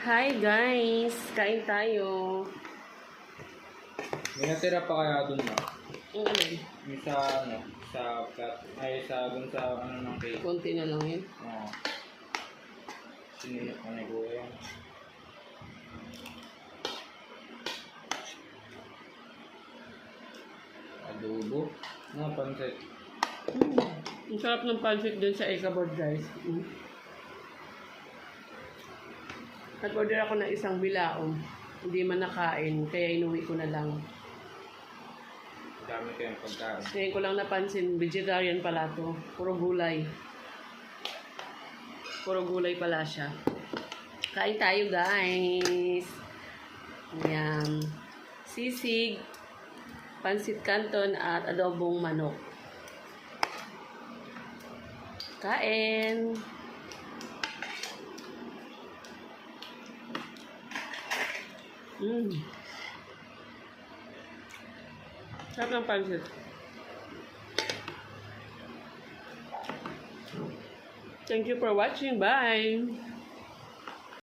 Hi guys! Kain tayo. May natira pa kaya dun na? Ang alin? Yung sa ano, sa plat, ay sa dun sa ano ng cake. Konti na lang yun. Oo. Sinilip ko na ko yan. Adobo. Mga pansit. Ang sarap ng pancit dun sa Icabod guys. Nag-order ako ng isang bilaong. Hindi man nakain, kaya inuwi ko na lang. Dami kayong pagkain. Ngayon ko lang napansin, vegetarian pala to. Puro gulay. Puro gulay pala siya. Kain tayo guys. Ayan. Sisig, pansit canton at adobong manok. Kain. Sarap ng pansit. Thank you for watching. Bye!